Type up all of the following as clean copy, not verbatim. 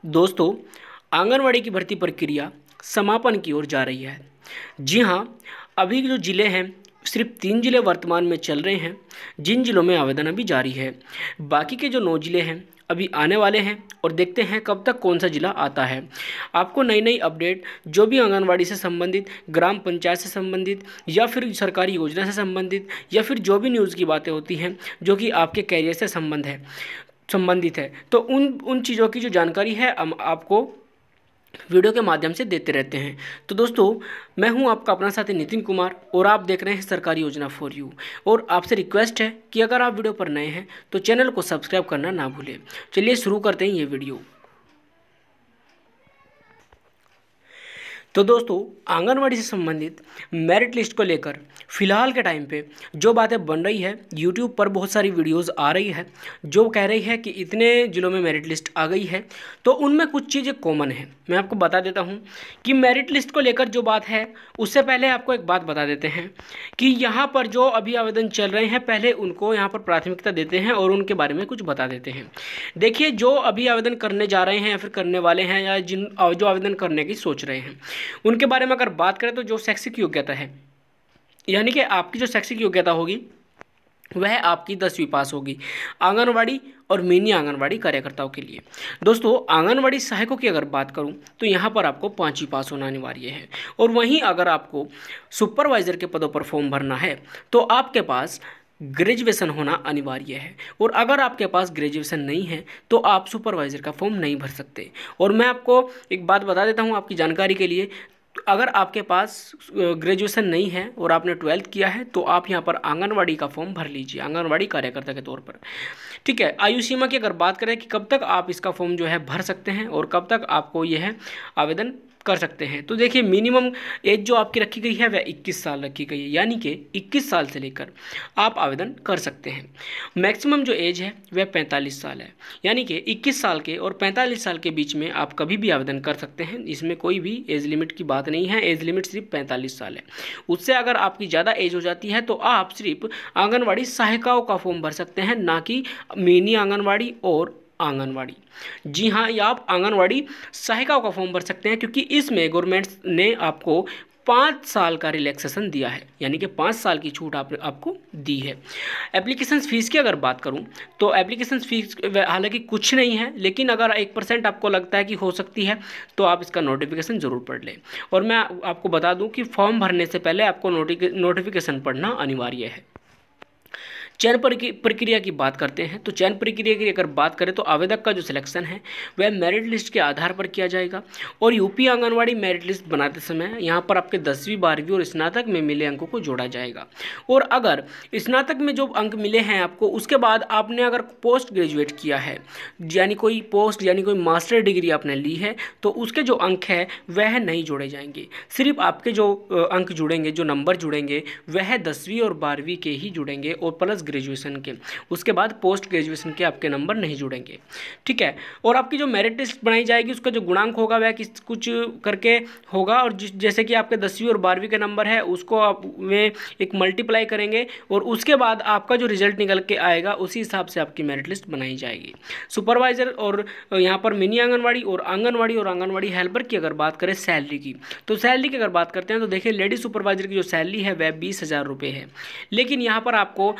दोस्तों, आंगनवाड़ी की भर्ती प्रक्रिया समापन की ओर जा रही है। जी हाँ, अभी जो ज़िले हैं सिर्फ 3 ज़िले वर्तमान में चल रहे हैं, जिन ज़िलों में आवेदन अभी जारी है। बाकी के जो 9 ज़िले हैं अभी आने वाले हैं और देखते हैं कब तक कौन सा ज़िला आता है। आपको नई नई अपडेट जो भी आंगनवाड़ी से संबंधित, ग्राम पंचायत से संबंधित या फिर सरकारी योजना से संबंधित या फिर जो भी न्यूज़ की बातें होती हैं जो कि आपके कैरियर से संबंधित है, तो उन चीज़ों की जो जानकारी है हम आपको वीडियो के माध्यम से देते रहते हैं। तो दोस्तों, मैं हूं आपका अपना साथी नितिन कुमार और आप देख रहे हैं सरकारी योजना फॉर यू। और आपसे रिक्वेस्ट है कि अगर आप वीडियो पर नए हैं तो चैनल को सब्सक्राइब करना ना भूलें। चलिए शुरू करते हैं ये वीडियो। तो दोस्तों, आंगनवाड़ी से संबंधित मेरिट लिस्ट को लेकर फ़िलहाल के टाइम पे जो बातें बन रही है, यूट्यूब पर बहुत सारी वीडियोस आ रही है जो कह रही है कि इतने ज़िलों में मेरिट लिस्ट आ गई है। तो उनमें कुछ चीज़ें कॉमन हैं, मैं आपको बता देता हूं कि मेरिट लिस्ट को लेकर जो बात है उससे पहले आपको एक बात बता देते हैं कि यहाँ पर जो अभी आवेदन चल रहे हैं पहले उनको यहाँ पर प्राथमिकता देते हैं और उनके बारे में कुछ बता देते हैं। देखिए, जो अभी आवेदन करने जा रहे हैं या फिर करने वाले हैं या जो आवेदन करने की सोच रहे हैं उनके बारे में अगर बात करें तो जो शैक्षिक योग्यता है, यानी कि आपकी जो शैक्षिक योग्यता होगी वह आपकी 10वीं पास होगी आंगनवाड़ी और मिनी आंगनवाड़ी कार्यकर्ताओं के लिए। दोस्तों, आंगनवाड़ी सहायकों की अगर बात करूं तो यहाँ पर आपको 5वीं पास होना अनिवार्य है। और वहीं अगर आपको सुपरवाइज़र के पदों पर फॉर्म भरना है तो आपके पास ग्रेजुएशन होना अनिवार्य है। और अगर आपके पास ग्रेजुएशन नहीं है तो आप सुपरवाइज़र का फॉर्म नहीं भर सकते। और मैं आपको एक बात बता देता हूं आपकी जानकारी के लिए, अगर आपके पास ग्रेजुएशन नहीं है और आपने 12th किया है तो आप यहाँ पर आंगनवाड़ी का फॉर्म भर लीजिए आंगनवाड़ी कार्यकर्ता के तौर पर। ठीक है, आयु सीमा की अगर बात करें कि कब तक आप इसका फॉर्म जो है भर सकते हैं और कब तक आपको यह आवेदन कर सकते हैं, तो देखिए मिनिमम एज जो आपकी रखी गई है वह 21 साल रखी गई है, यानी कि 21 साल से लेकर आप आवेदन कर सकते हैं। मैक्सिमम जो एज है वह 45 साल है, यानी कि 21 साल के और 45 साल के बीच में आप कभी भी आवेदन कर सकते हैं। इसमें कोई भी एज लिमिट की बात नहीं है, एज लिमिट सिर्फ 45 साल है। उससे अगर आपकी ज़्यादा एज हो जाती है तो आप सिर्फ आंगनवाड़ी सहायिकाओं का फॉर्म भर सकते हैं, ना कि मिनी आंगनवाड़ी और आंगनवाड़ी। जी हाँ, ये आप आंगनवाड़ी सहायिकाओं का फॉर्म भर सकते हैं क्योंकि इसमें गवर्नमेंट ने आपको 5 साल का रिलैक्सेशन दिया है, यानी कि 5 साल की छूट आपको दी है। एप्लीकेशन फ़ीस की अगर बात करूं तो एप्लीकेशन फ़ीस हालांकि कुछ नहीं है, लेकिन अगर 1% आपको लगता है कि हो सकती है तो आप इसका नोटिफिकेशन ज़रूर पढ़ लें। और मैं आपको बता दूं कि फॉर्म भरने से पहले आपको नोटिफिकेशन पढ़ना अनिवार्य है। चयन प्रक्रिया की बात करते हैं तो चयन प्रक्रिया की अगर बात करें तो आवेदक का जो सिलेक्शन है वह मेरिट लिस्ट के आधार पर किया जाएगा। और यूपी आंगनवाड़ी मेरिट लिस्ट बनाते समय यहाँ पर आपके 10वीं 12वीं और स्नातक में मिले अंकों को जोड़ा जाएगा। और अगर स्नातक में जो अंक मिले हैं आपको, उसके बाद आपने अगर पोस्ट ग्रेजुएट किया है यानी कोई मास्टर डिग्री आपने ली है तो उसके जो अंक है वह नहीं जोड़े जाएंगे। सिर्फ आपके जो अंक जुड़ेंगे, जो नंबर जुड़ेंगे वह 10वीं और 12वीं के ही जुड़ेंगे और प्लस ग्रेजुएशन के। उसके बाद पोस्ट ग्रेजुएशन के आपके नंबर नहीं जुड़ेंगे। ठीक है, और आपकी जो मेरिट लिस्ट बनाई जाएगी उसका जो गुणांक होगा वह कुछ करके होगा। और जैसे कि आपके 10वीं और 12वीं के नंबर है उसको आप वे एक मल्टीप्लाई करेंगे और उसके बाद आपका जो रिजल्ट निकल के आएगा उसी हिसाब से आपकी मेरिट लिस्ट बनाई जाएगी। सुपरवाइजर और यहाँ पर मिनी आंगनवाड़ी और आंगनवाड़ी हेल्पर की अगर बात करें सैलरी की, तो सैलरी की अगर बात करते हैं तो देखिए लेडी सुपरवाइजर की जो सैलरी है वह 20,000 रुपये है। लेकिन यहाँ पर आपको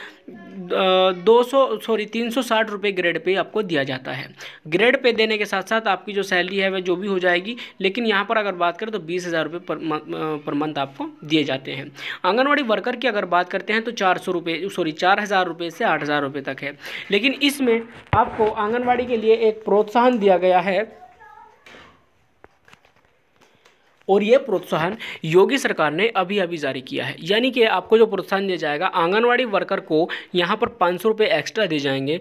360 रुपये ग्रेड पे आपको दिया जाता है। ग्रेड पे देने के साथ साथ आपकी जो सैलरी है वह जो भी हो जाएगी, लेकिन यहाँ पर अगर बात करें तो 20,000 रुपये पर मंथ आपको दिए जाते हैं। आंगनवाड़ी वर्कर की अगर बात करते हैं तो 4,000 रुपये से 8,000 रुपये तक है। लेकिन इसमें आपको आंगनवाड़ी के लिए एक प्रोत्साहन दिया गया है और ये प्रोत्साहन योगी सरकार ने अभी अभी जारी किया है। यानी कि आपको जो प्रोत्साहन दिया जाएगा, आंगनवाड़ी वर्कर को यहाँ पर 500 रुपये एक्स्ट्रा दिए जाएंगे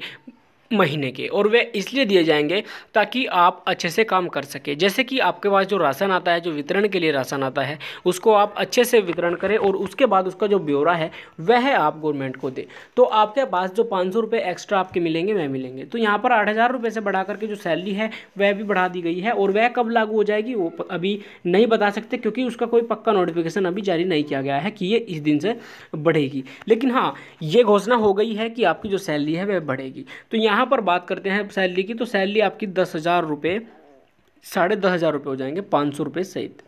महीने के, और वे इसलिए दिए जाएंगे ताकि आप अच्छे से काम कर सके। जैसे कि आपके पास जो राशन आता है, जो वितरण के लिए राशन आता है, उसको आप अच्छे से वितरण करें और उसके बाद उसका जो ब्यौरा है वह आप गवर्नमेंट को दे, तो आपके पास जो 500 रुपये एक्स्ट्रा आपके मिलेंगे वह मिलेंगे। तो यहाँ पर 8,000 रुपये से बढ़ा करके जो सैलरी है वह भी बढ़ा दी गई है। और वह कब लागू हो जाएगी वो अभी नहीं बता सकते क्योंकि उसका कोई पक्का नोटिफिकेशन अभी जारी नहीं किया गया है कि ये इस दिन से बढ़ेगी। लेकिन हाँ, ये घोषणा हो गई है कि आपकी जो सैलरी है वह बढ़ेगी। तो यहाँ पर बात करते हैं सैलरी की, तो सैलरी आपकी 10,000 रुपये 10,500 हो जाएंगे, 500 रुपये सहित।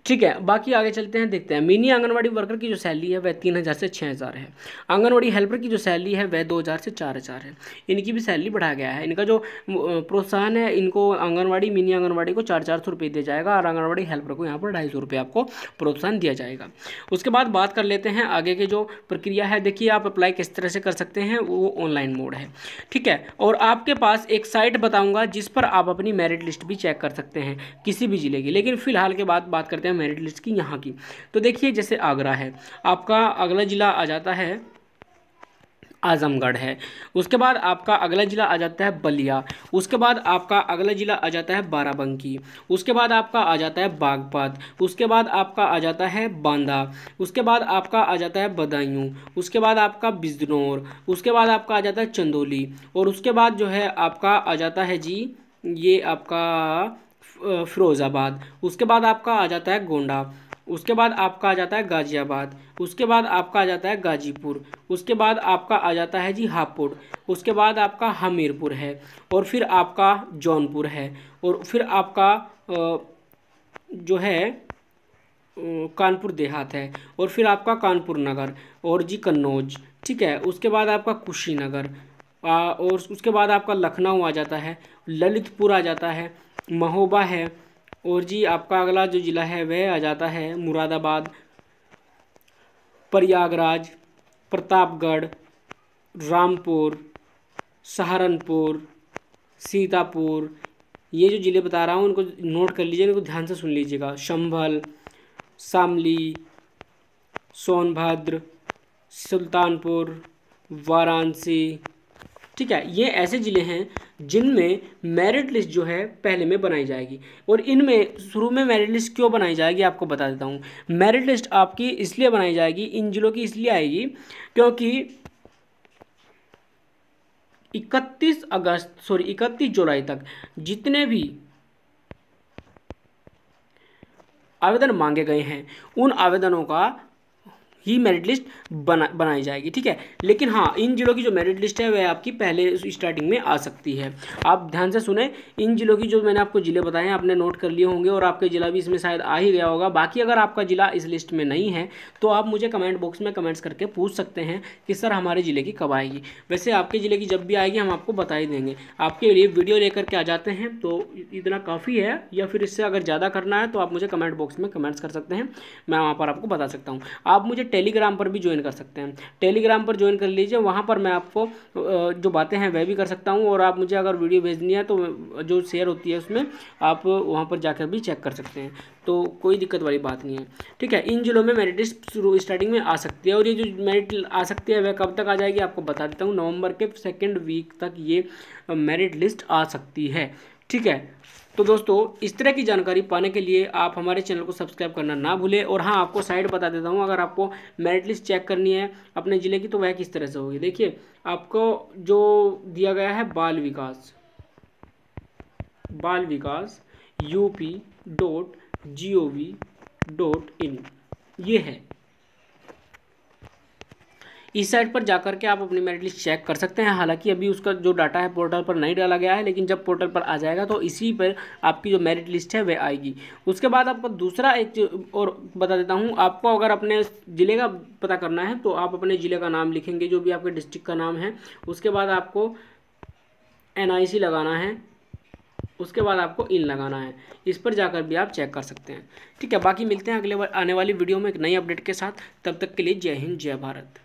ठीक है, बाकी आगे चलते हैं, देखते हैं। मिनी आंगनवाड़ी वर्कर की जो सैलरी है वह 3,000 से 6,000 है। आंगनवाड़ी हेल्पर की जो सैलरी है वह 2,000 से 4,000 है। इनकी भी सैलरी बढ़ाया गया है। इनका जो प्रोत्साहन है, इनको आंगनवाड़ी मिनी आंगनवाड़ी को 400 रुपये दिया जाएगा और आंगनवाड़ी हेल्पर को यहाँ पर 250 रुपये आपको प्रोत्साहन दिया जाएगा। उसके बाद बात कर लेते हैं आगे की जो प्रक्रिया है। देखिए, आप अप्लाई किस तरह से कर सकते हैं, वो ऑनलाइन मोड है। ठीक है, और आपके पास एक साइट बताऊँगा जिस पर आप अपनी मेरिट लिस्ट भी चेक कर सकते हैं किसी भी ज़िले की। लेकिन फिलहाल के बाद बात करते हैं मेरिट लिस्ट की यहाँ की। तो देखिए, जैसे आगरा है, आपका अगला ज़िला आ जाता है आजमगढ़ है। उसके बाद आपका अगला ज़िला आ जाता है बलिया। उसके बाद आपका अगला ज़िला आ जाता है बाराबंकी। उसके बाद आपका आ जाता है बागपत। उसके बाद आपका आ जाता है बांदा। उसके बाद आपका आ जाता है बदायूं। उसके बाद आपका बिजनौर। उसके बाद आपका आ जाता है चंदौली। और उसके बाद जो है आपका आ जाता है जी, ये आपका फिरोज़ाबाद। उसके बाद आपका आ जाता है गोंडा। उसके बाद आपका आ जाता है गाज़ियाबाद। उसके बाद आपका आ जाता है गाजीपुर। उसके बाद आपका आ जाता है जी हापुड़। उसके बाद आपका हमीरपुर है। और फिर आपका जौनपुर है। और फिर आपका जो है कानपुर देहात है। और फिर आपका कानपुर नगर और जी कन्नौज। ठीक है, उसके बाद आपका कुशीनगर और उसके बाद आपका लखनऊ आ जाता है, ललितपुर आ जाता है, महोबा है। और जी आपका अगला जो ज़िला है वह आ जाता है मुरादाबाद, प्रयागराज, प्रतापगढ़, रामपुर, सहारनपुर, सीतापुर। ये जो ज़िले बता रहा हूँ उनको नोट कर लीजिए, इनको ध्यान से सुन लीजिएगा। संभल, शामली, सोनभद्र, सुल्तानपुर, वाराणसी। ठीक है, ये ऐसे ज़िले हैं जिनमें मेरिट लिस्ट जो है पहले में बनाई जाएगी। और इनमें शुरू में मेरिट लिस्ट क्यों बनाई जाएगी आपको बता देता हूँ। मेरिट लिस्ट आपकी इसलिए बनाई जाएगी, इन ज़िलों की इसलिए आएगी क्योंकि 31 जुलाई तक जितने भी आवेदन मांगे गए हैं उन आवेदनों का ही मेरिट लिस्ट बनाई जाएगी। ठीक है, लेकिन हाँ, इन जिलों की जो मेरिट लिस्ट है वह आपकी पहले स्टार्टिंग में आ सकती है। आप ध्यान से सुने, इन जिलों की जो मैंने आपको ज़िले बताए हैं आपने नोट कर लिए होंगे और आपका ज़िला भी इसमें शायद आ ही गया होगा। बाकी अगर आपका ज़िला इस लिस्ट में नहीं है तो आप मुझे कमेंट बॉक्स में कमेंट्स करके पूछ सकते हैं कि सर हमारे ज़िले की कब आएगी। वैसे आपके ज़िले की जब भी आएगी हम आपको बता ही देंगे। आपके लिए वीडियो लेकर के आ जाते हैं, तो इतना काफ़ी है, या फिर इससे अगर ज़्यादा करना है तो आप मुझे कमेंट बॉक्स में कमेंट्स कर सकते हैं, मैं वहाँ पर आपको बता सकता हूँ। आप मुझे टेलीग्राम पर भी ज्वाइन कर सकते हैं। टेलीग्राम पर ज्वाइन कर लीजिए, वहाँ पर मैं आपको जो बातें हैं वह भी कर सकता हूँ। और आप मुझे अगर वीडियो भेजनी है तो जो शेयर होती है उसमें आप वहाँ पर जाकर भी चेक कर सकते हैं, तो कोई दिक्कत वाली बात नहीं है। ठीक है, इन जिलों में मेरिट लिस्ट शुरू स्टार्टिंग में आ सकती है। और ये जो मेरिट आ सकती है वह कब तक आ जाएगी आपको बता देता हूँ। नवंबर के 2nd वीक तक ये मेरिट लिस्ट आ सकती है। ठीक है, तो दोस्तों इस तरह की जानकारी पाने के लिए आप हमारे चैनल को सब्सक्राइब करना ना भूलें। और हाँ, आपको साइट बता देता हूँ, अगर आपको मेरिट लिस्ट चेक करनी है अपने ज़िले की तो वह किस तरह से होगी। देखिए, आपको जो दिया गया है बाल विकास UP.gov.in, ये है। इस साइट पर जाकर के आप अपनी मेरिट लिस्ट चेक कर सकते हैं। हालांकि अभी उसका जो डाटा है पोर्टल पर नहीं डाला गया है, लेकिन जब पोर्टल पर आ जाएगा तो इसी पर आपकी जो मेरिट लिस्ट है वह आएगी। उसके बाद आपको दूसरा एक और बता देता हूं, आपको अगर अपने ज़िले का पता करना है तो आप अपने ज़िले का नाम लिखेंगे, जो भी आपके डिस्ट्रिक्ट का नाम है। उसके बाद आपको NIC लगाना है, उसके बाद आपको इन लगाना है। इस पर जाकर भी आप चेक कर सकते हैं। ठीक है, बाकी मिलते हैं अगले आने वाली वीडियो में एक नई अपडेट के साथ। तब तक के लिए जय हिंद, जय भारत।